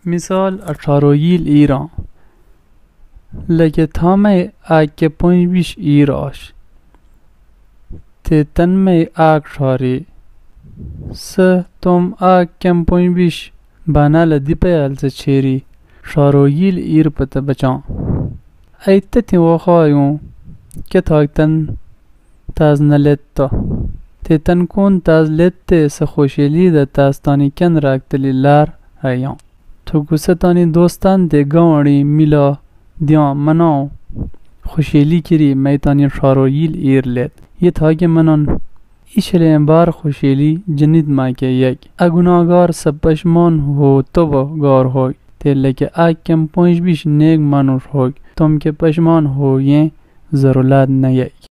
مثال اشارویل ایران لگه تامه آگه پونج بیش ایراش تیتن می آگ شاری سه توم آگ کم پونج بیش بانال دیپیال چیری شارویل ایر پتا بچان ایتتی وخایون که تاکتن تاز نلیتا تیتن کون تاز لیت سخوشیلی ده تاستانی کن راکتلی لار هیان تو گوسه تانی دوستان ده گوانی میلا دیان مناو خوشیلی کری میتانی شارویل ایر لید یه تاگه منان ایشلین بار خوشیلی جنید ما که یک اگوناگار سپشمان هو تو با گار ہوئی تیلے که آگ کم پونج بیش نیگ منوش ہوئی تم که پشمان ہو یہ ضرورت نہیں